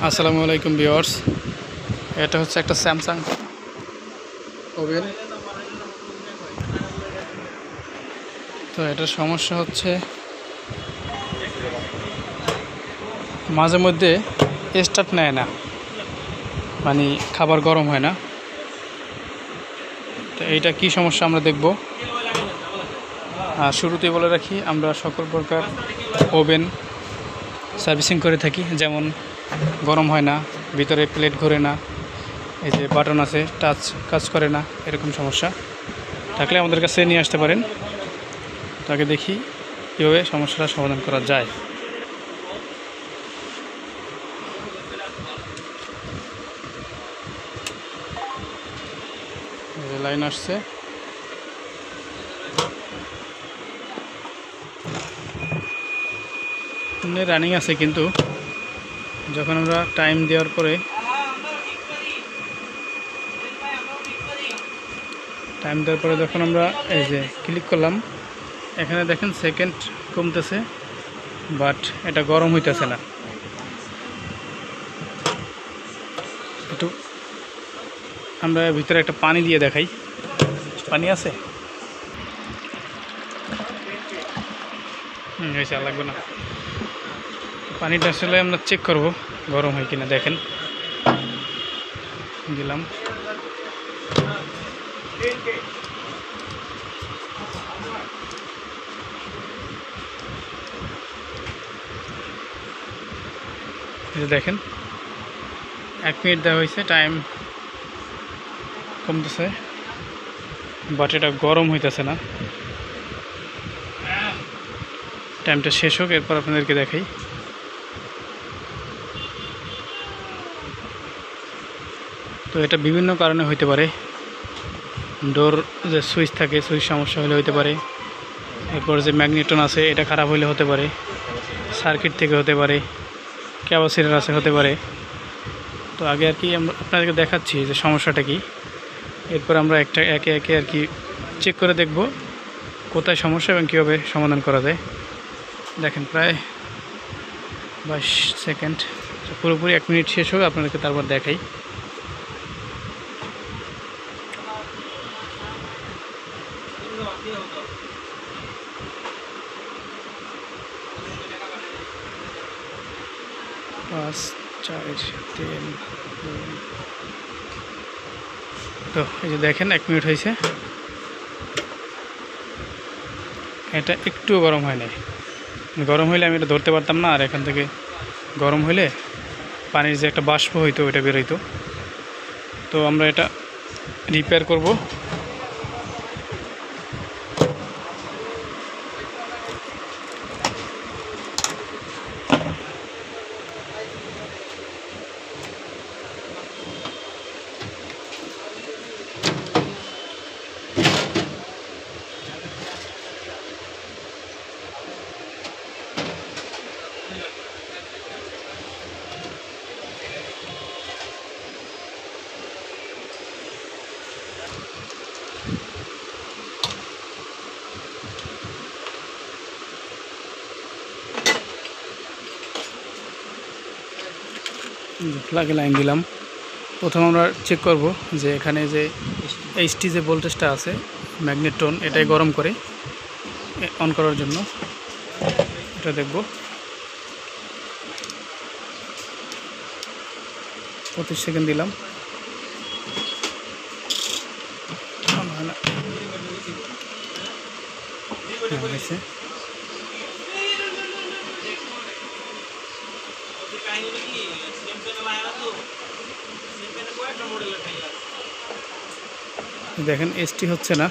আসসালামু আলাইকুম ভিউয়ার্স। এটা হচ্ছে একটা স্যামসাং ওভেন। তো এটার সমস্যা হচ্ছে মাঝে মধ্যে স্টার্ট নেয় না, মানে খাবার গরম হয় না। তো এইটা কি সমস্যা আমরা দেখব। আর শুরুতেই বলে রাখি, আমরা সকল প্রকার ওভেন সার্ভিসিং করে থাকি। যেমন গরম হয় না, ভিতরে প্লেট ঘোরে না, এই যে বাটন আছে টাচ কাজ করে না, এরকম সমস্যা থাকলে আমাদের কাছে নিয়ে আসতে পারেন। তাকে দেখি কীভাবে সমস্যাটা সমাধান করা যায়। লাইন আসছে, রানিং আছে, কিন্তু যখন আমরা টাইম দেওয়ার পরে যখন আমরা এই যে ক্লিক করলাম, এখানে দেখেন সেকেন্ড কমতেছে, বাট এটা গরম হইতেছে না। একটু আমরা ভিতরে একটা পানি দিয়ে দেখাই। পানি আছে? হয়েছে, আর লাগবে না। পানিটা আসলে আমরা চেক করব গরম হয় কিনা। দেখেন দিলাম, দেখেন 1 মিনিট দেওয়া হয়েছে, টাইম কমতেছে, বাট এটা গরম হইতেছে না। টাইমটা শেষ হোক, এরপর আপনাদেরকে দেখাই। তো এটা বিভিন্ন কারণে হইতে পারে। ডোর যে সুইচ থাকে, সুইচ সমস্যা হলে হতে পারে। এরপর যে ম্যাগনেটন আছে, এটা খারাপ হলে হতে পারে। সার্কিট থেকে হতে পারে, ক্যাপাসিটর আছে হতে পারে। তো আগে আর কি আমরা আপনাদেরকে দেখাচ্ছি যে সমস্যাটা কি। এরপর আমরা একে একে আর কি চেক করে দেখব কোথায় সমস্যা এবং কীভাবে সমাধান করা যায়। দেখেন প্রায় 22 সেকেন্ড, পুরোপুরি 1 মিনিট শেষ হোক, আপনাদেরকে তারপর দেখাই। পাঁচ, 4, 3, 2। তো এই যে দেখেন 1 মিনিট হয়েছে, এটা একটুও গরম হয় নাই। গরম হইলে আমি এটা ধরতে পারতাম না, আর এখান থেকে গরম হইলে পানির যে একটা বাষ্প হইতো ওইটা বেরোইতো। তো আমরা এটা রিপেয়ার করব। প্লাগে লাইন দিলাম। প্রথম আমরা চেক করব যে এখানে যে এইচটি যে ভোল্টেজটা আছে ম্যাগনেটন, এটাই গরম করে অন করার জন্য এটা দেখব। 25 সেকেন্ড দিলাম, হয়েছে। দেখেন এসটি হচ্ছে না।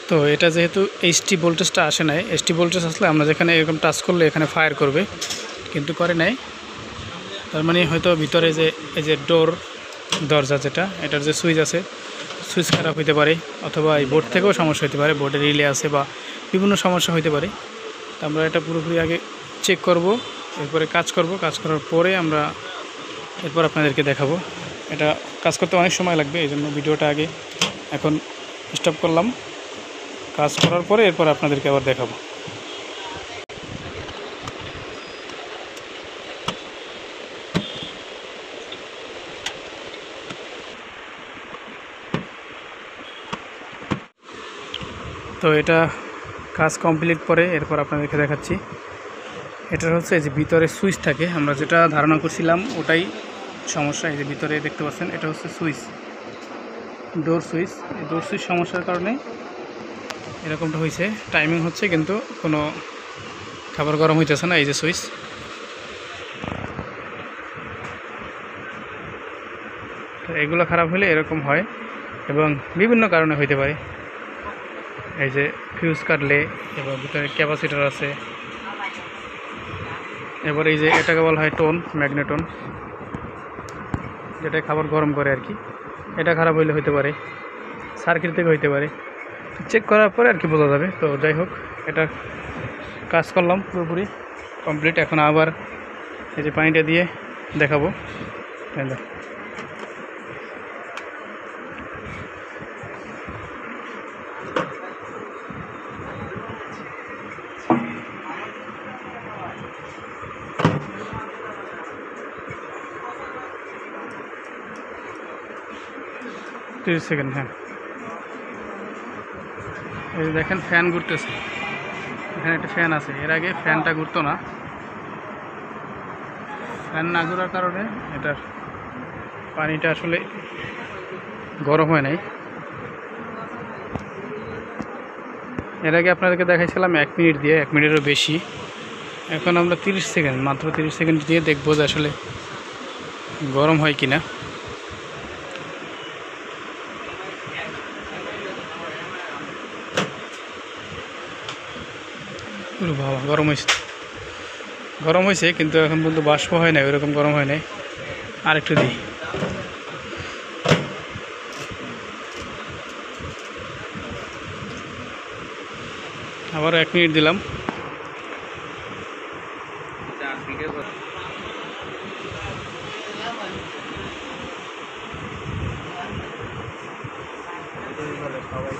তো এটা যেহেতু এইচটি ভোল্টেজটা আসে নাই, এসটি ভোল্টেজ আসলে আমরা যেখানে এরকম টাচ করলে এখানে ফায়ার করবে, কিন্তু করে নাই। তার মানে হয়তো ভিতরে যে এই যে দরজা যেটা, এটার যে সুইচ আছে, সুইচ খারাপ হইতে পারে, অথবা এই বোর্ড থেকেও সমস্যা হতে পারে, বোর্ডের রিলে আছে বা বিভিন্ন সমস্যা হইতে পারে। তো আমরা এটা পুরোপুরি আগে চেক করব, এরপরে কাজ করার পরে আমরা এরপর আপনাদেরকে দেখাবো। এটা কাজ করতে অনেক সময় লাগবে, এই জন্য ভিডিওটা আগে এখন স্টপ করলাম। কাজ করার পরে এরপর আপনাদেরকে আবার দেখাবো। তো এটা কাজ কমপ্লিট পরে এরপর আপনাদেরকে দেখাচ্ছি। এটা হচ্ছে যে ভিতরে সুইচ থাকে, আমরা যেটা ধারণা করছিলাম ওটাই সমস্যা। এই যে ভিতরে দেখতে পাচ্ছেন এটা হচ্ছে সুইচ, ডোর সুইচ। এই ডোর সুইচ সমস্যার কারণে এরকমটা হয়েছে। টাইমিং হচ্ছে কিন্তু কোনো খাবার গরম হইতেছে না। এই যে সুইচ, তো এগুলো খারাপ হলে এরকম হয় এবং বিভিন্ন কারণে হইতে পারে। এই যে ফিউজ কাটলে, এবং ভিতরে ক্যাপাসিটার আছে। এবার এই যে এটাকে বলা হয় টোন, ম্যাগনেটন, যেটা খাবার গরম করে আর কি। এটা খারাপ হইলে হইতে পারে, সার্কিট থেকে হইতে পারে। চেক করার পরে আর কি বোঝা যাবে। তো যাই হোক, এটা কাজ করলাম পুরোপুরি কমপ্লিট। এখন আবার এই যে পানিটা দিয়ে দেখাবো। তিরিশ সেকেন্ড, হ্যাঁ। এই যে দেখেন ফ্যান ঘুরতেছে, এখানে একটা ফ্যান আছে। এর আগে ফ্যানটা ঘুরতো না। ফ্যান না ঘোরার কারণে এটার পানিটা আসলে গরম হয় নাই। এর আগে আপনাদেরকে দেখাইছিলাম 1 মিনিট দিয়ে, 1 মিনিটেরও বেশি। এখন আমরা 30 সেকেন্ড, মাত্র 30 সেকেন্ড দিয়ে দেখবো যে আসলে গরম হয় কি না। বাবা, গরম হয়েছে, গরম হয়েছে, কিন্তু এখন পর্যন্ত বাষ্প হয় না, ওইরকম গরম হয় নাই। আরেকটু দিই। আবার 1 মিনিট দিলাম।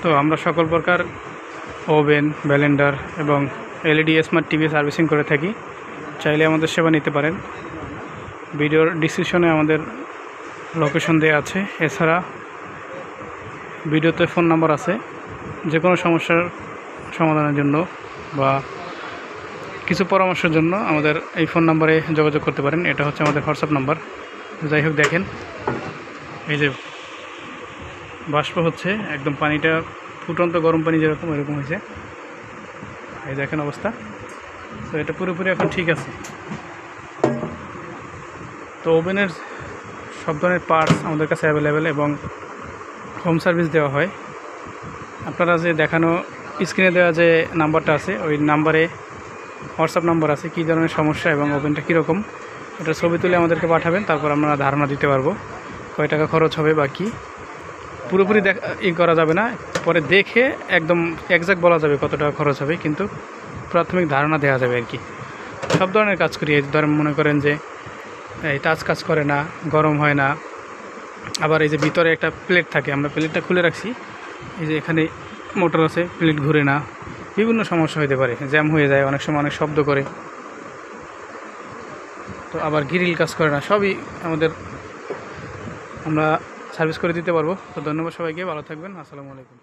তো আমরা সকল প্রকার ওভেন, ব্লেন্ডার এবং এলইডি স্মার্ট টিভি সার্ভিসিং করে থাকি। চাইলে আমাদের সেবা নিতে পারেন। ভিডিওর ডিসক্রিপশনে আমাদের লোকেশন দেওয়া আছে। এছাড়া ভিডিওতে ফোন নাম্বার আছে। যে কোনো সমস্যার সমাধানের জন্য বা কিছু পরামর্শের জন্য আমাদের এই ফোন নাম্বারে যোগাযোগ করতে পারেন। এটা হচ্ছে আমাদের হোয়াটসঅ্যাপ নাম্বার। যাই হোক, দেখেন এই যে বাষ্প হচ্ছে, একদম পানিটা ফুটন্ত গরম পানি যেরকম এরকম হয়েছে। এই দেখেন অবস্থা। তো এটা পুরোপুরি এখন ঠিক আছে। তো ওভেনের সব ধরনের পার্টস আমাদের কাছে অ্যাভেলেবেল এবং হোম সার্ভিস দেওয়া হয়। আপনারা যে দেখানো স্ক্রিনে দেওয়া যে নাম্বারটা আছে, ওই নাম্বারে হোয়াটসঅ্যাপ নাম্বার আছে। কী ধরনের সমস্যা এবং ওভেনটা কীরকম, এটা ছবি তুলে আমাদেরকে পাঠাবেন। তারপর আমরা ধারণা দিতে পারবো কয় টাকা খরচ হবে বা কী। পুরোপুরি করা যাবে না, পরে দেখে একদম একজ্যাক্ট বলা যাবে কত টাকা খরচ হবে, কিন্তু প্রাথমিক ধারণা দেওয়া যাবে আর কি। সব ধরনের কাজ করি। এই ধরেন মনে করেন যে এই টাচ কাজ করে না, গরম হয় না। আবার এই যে ভিতরে একটা প্লেট থাকে, আমরা প্লেটটা খুলে রাখছি। এই যে এখানে মোটর আছে, প্লেট ঘুরে না, বিভিন্ন সমস্যা হতে পারে, জ্যাম হয়ে যায়, অনেক সময় অনেক শব্দ করে। তো আবার গ্রিল কাজ করে না, সবই আমরা সার্ভিস করে দিতে পারবো। তো ধন্যবাদ সবাইকে, ভালো থাকবেন। আসসালামু আলাইকুম।